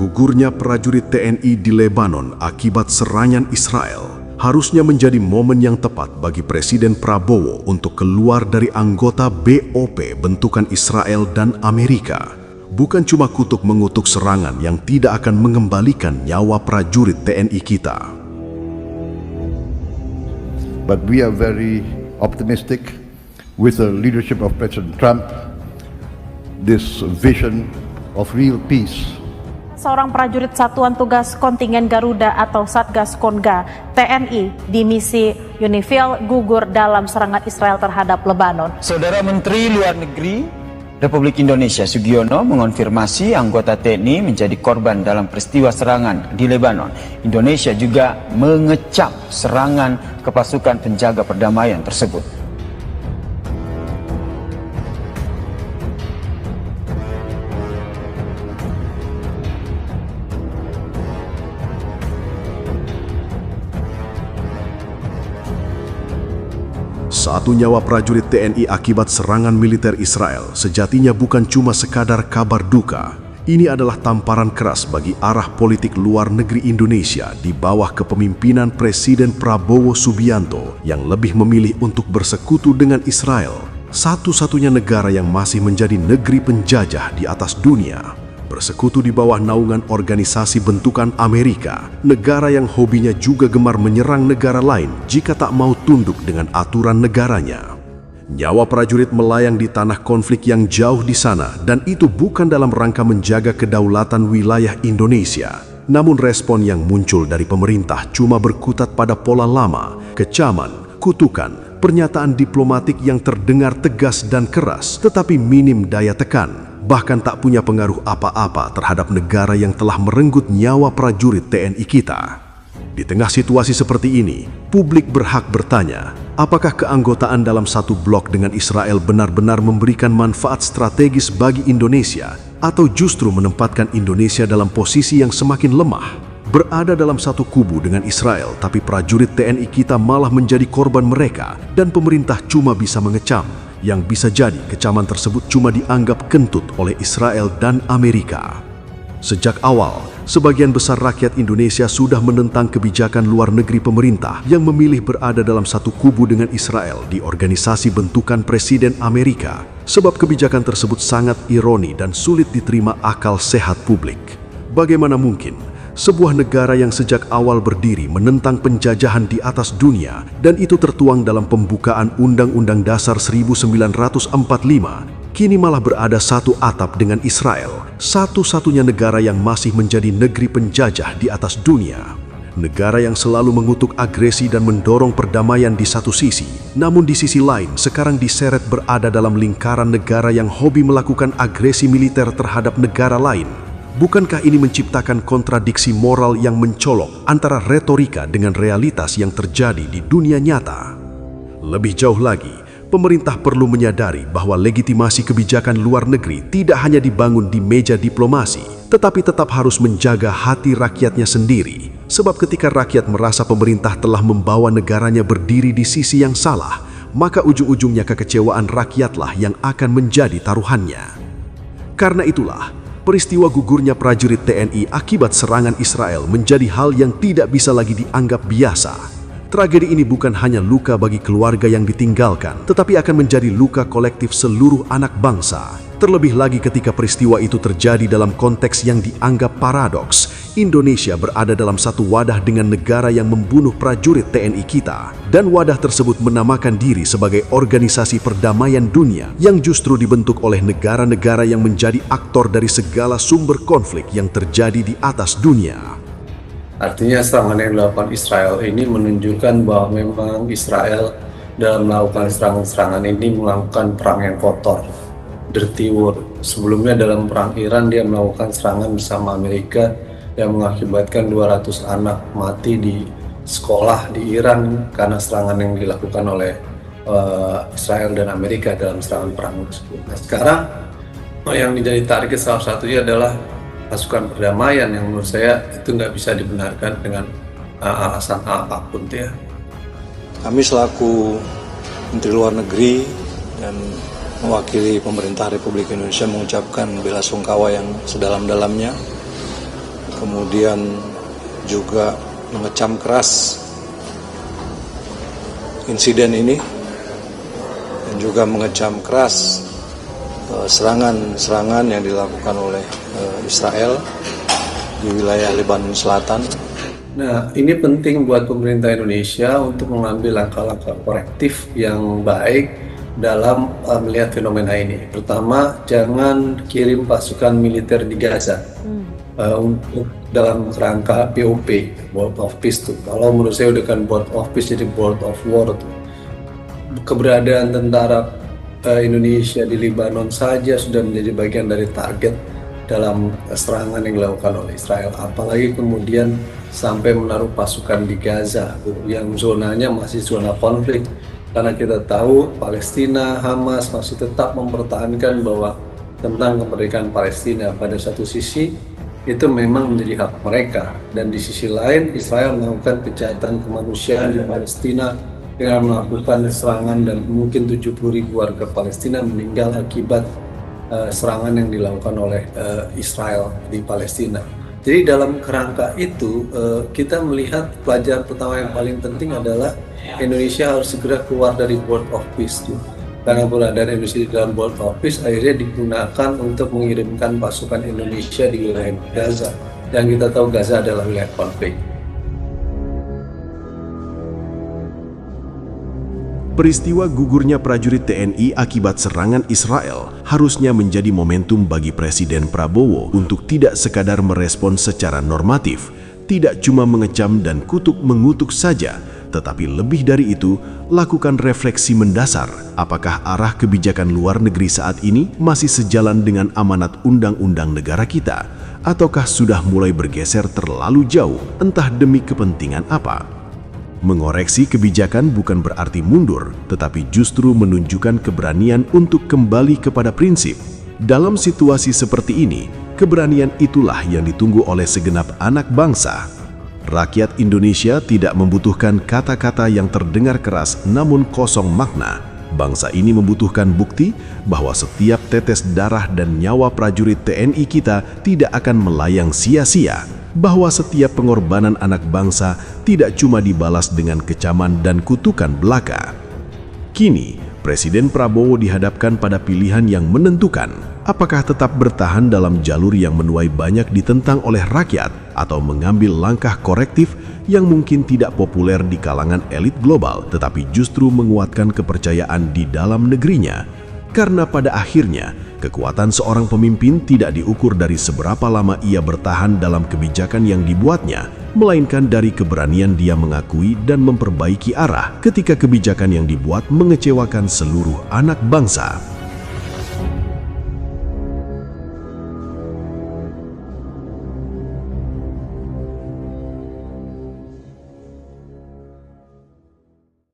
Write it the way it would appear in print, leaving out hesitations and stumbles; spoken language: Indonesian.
Gugurnya prajurit TNI di Lebanon akibat serangan Israel harusnya menjadi momen yang tepat bagi Presiden Prabowo untuk keluar dari anggota BOP bentukan Israel dan Amerika. Bukan cuma kutuk mengutuk serangan yang tidak akan mengembalikan nyawa prajurit TNI kita. But we are very optimistic with the leadership of President Trump, this vision of real peace. Seorang prajurit Satuan Tugas Kontingen Garuda atau Satgas Konga TNI di misi UNIFIL gugur dalam serangan Israel terhadap Lebanon. Saudara Menteri Luar Negeri Republik Indonesia Sugiono mengonfirmasi anggota TNI menjadi korban dalam peristiwa serangan di Lebanon. Indonesia juga mengecam serangan ke pasukan penjaga perdamaian tersebut. Satu nyawa prajurit TNI akibat serangan militer Israel sejatinya bukan cuma sekadar kabar duka. Ini adalah tamparan keras bagi arah politik luar negeri Indonesia di bawah kepemimpinan Presiden Prabowo Subianto yang lebih memilih untuk bersekutu dengan Israel, satu-satunya negara yang masih menjadi negeri penjajah di atas dunia. Bersekutu di bawah naungan organisasi bentukan Amerika, negara yang hobinya juga gemar menyerang negara lain jika tak mau tunduk dengan aturan negaranya. Nyawa prajurit melayang di tanah konflik yang jauh di sana, dan itu bukan dalam rangka menjaga kedaulatan wilayah Indonesia. Namun respon yang muncul dari pemerintah cuma berkutat pada pola lama, kecaman, kutukan, pernyataan diplomatik yang terdengar tegas dan keras, tetapi minim daya tekan. Bahkan tak punya pengaruh apa-apa terhadap negara yang telah merenggut nyawa prajurit TNI kita. Di tengah situasi seperti ini, publik berhak bertanya, apakah keanggotaan dalam satu blok dengan Israel benar-benar memberikan manfaat strategis bagi Indonesia, atau justru menempatkan Indonesia dalam posisi yang semakin lemah? Berada dalam satu kubu dengan Israel, tapi prajurit TNI kita malah menjadi korban mereka, dan pemerintah cuma bisa mengecam. Yang bisa jadi kecaman tersebut cuma dianggap kentut oleh Israel dan Amerika. Sejak awal, sebagian besar rakyat Indonesia sudah menentang kebijakan luar negeri pemerintah yang memilih berada dalam satu kubu dengan Israel di organisasi bentukan Presiden Amerika, sebab kebijakan tersebut sangat ironi dan sulit diterima akal sehat publik. Bagaimana mungkin sebuah negara yang sejak awal berdiri menentang penjajahan di atas dunia, dan itu tertuang dalam pembukaan Undang-Undang Dasar 1945, kini malah berada satu atap dengan Israel, satu-satunya negara yang masih menjadi negeri penjajah di atas dunia. Negara yang selalu mengutuk agresi dan mendorong perdamaian di satu sisi, namun di sisi lain sekarang diseret berada dalam lingkaran negara yang hobi melakukan agresi militer terhadap negara lain. Bukankah ini menciptakan kontradiksi moral yang mencolok antara retorika dengan realitas yang terjadi di dunia nyata? Lebih jauh lagi, pemerintah perlu menyadari bahwa legitimasi kebijakan luar negeri tidak hanya dibangun di meja diplomasi, tetapi tetap harus menjaga hati rakyatnya sendiri. Sebab ketika rakyat merasa pemerintah telah membawa negaranya berdiri di sisi yang salah, maka ujung-ujungnya kekecewaan rakyatlah yang akan menjadi taruhannya. Karena itulah, peristiwa gugurnya prajurit TNI akibat serangan Israel menjadi hal yang tidak bisa lagi dianggap biasa. Tragedi ini bukan hanya luka bagi keluarga yang ditinggalkan, tetapi akan menjadi luka kolektif seluruh anak bangsa. Terlebih lagi ketika peristiwa itu terjadi dalam konteks yang dianggap paradoks. Indonesia berada dalam satu wadah dengan negara yang membunuh prajurit TNI kita, dan wadah tersebut menamakan diri sebagai organisasi perdamaian dunia yang justru dibentuk oleh negara-negara yang menjadi aktor dari segala sumber konflik yang terjadi di atas dunia. Artinya serangan yang dilakukan Israel ini menunjukkan bahwa memang Israel dalam melakukan serangan-serangan ini melakukan perang yang kotor, dirty war. Sebelumnya dalam perang Iran dia melakukan serangan bersama Amerika yang mengakibatkan 200 anak mati di sekolah di Iran karena serangan yang dilakukan oleh Israel dan Amerika dalam serangan perang tersebut. Nah, sekarang yang menjadi target salah satunya adalah pasukan perdamaian yang menurut saya itu nggak bisa dibenarkan dengan alasan apapun ya. Kami selaku Menteri Luar Negeri dan mewakili pemerintah Republik Indonesia mengucapkan bela sungkawa yang sedalam-dalamnya kemudian juga mengecam keras insiden ini dan juga mengecam keras serangan-serangan yang dilakukan oleh Israel di wilayah Lebanon Selatan. Nah, ini penting buat pemerintah Indonesia untuk mengambil langkah-langkah korektif yang baik dalam melihat fenomena ini. Pertama, jangan kirim pasukan militer di Gaza untuk dalam rangka BOP, Board of Peace tuh. Kalau menurut saya udah kan Board of Peace jadi Board of War tuh. Keberadaan tentara Indonesia di Lebanon saja sudah menjadi bagian dari target dalam serangan yang dilakukan oleh Israel. Apalagi kemudian sampai menaruh pasukan di Gaza yang zonanya masih zona konflik. Karena kita tahu Palestina, Hamas masih tetap mempertahankan bahwa tentang kemerdekaan Palestina. Pada satu sisi itu memang menjadi hak mereka, dan di sisi lain Israel melakukan kejahatan kemanusiaan di Palestina dengan melakukan serangan dan mungkin 70.000 warga Palestina meninggal akibat serangan yang dilakukan oleh Israel di Palestina. Jadi dalam kerangka itu kita melihat pelajaran pertama yang paling penting adalah Indonesia harus segera keluar dari Board of Peace. Karena keberadaan Indonesia di dalam Board of Peace akhirnya digunakan untuk mengirimkan pasukan Indonesia di wilayah Gaza. Yang kita tahu Gaza adalah wilayah konflik. Peristiwa gugurnya prajurit TNI akibat serangan Israel harusnya menjadi momentum bagi Presiden Prabowo untuk tidak sekadar merespon secara normatif, tidak cuma mengecam dan kutuk-mengutuk saja, tetapi lebih dari itu, lakukan refleksi mendasar apakah arah kebijakan luar negeri saat ini masih sejalan dengan amanat undang-undang negara kita, ataukah sudah mulai bergeser terlalu jauh, entah demi kepentingan apa. Mengoreksi kebijakan bukan berarti mundur, tetapi justru menunjukkan keberanian untuk kembali kepada prinsip. Dalam situasi seperti ini, keberanian itulah yang ditunggu oleh segenap anak bangsa. Rakyat Indonesia tidak membutuhkan kata-kata yang terdengar keras namun kosong makna. Bangsa ini membutuhkan bukti bahwa setiap tetes darah dan nyawa prajurit TNI kita tidak akan melayang sia-sia. Bahwa setiap pengorbanan anak bangsa tidak cuma dibalas dengan kecaman dan kutukan belaka. Kini, Presiden Prabowo dihadapkan pada pilihan yang menentukan, apakah tetap bertahan dalam jalur yang menuai banyak ditentang oleh rakyat atau mengambil langkah korektif yang mungkin tidak populer di kalangan elit global tetapi justru menguatkan kepercayaan di dalam negerinya. Karena pada akhirnya, kekuatan seorang pemimpin tidak diukur dari seberapa lama ia bertahan dalam kebijakan yang dibuatnya, melainkan dari keberanian dia mengakui dan memperbaiki arah ketika kebijakan yang dibuat mengecewakan seluruh anak bangsa.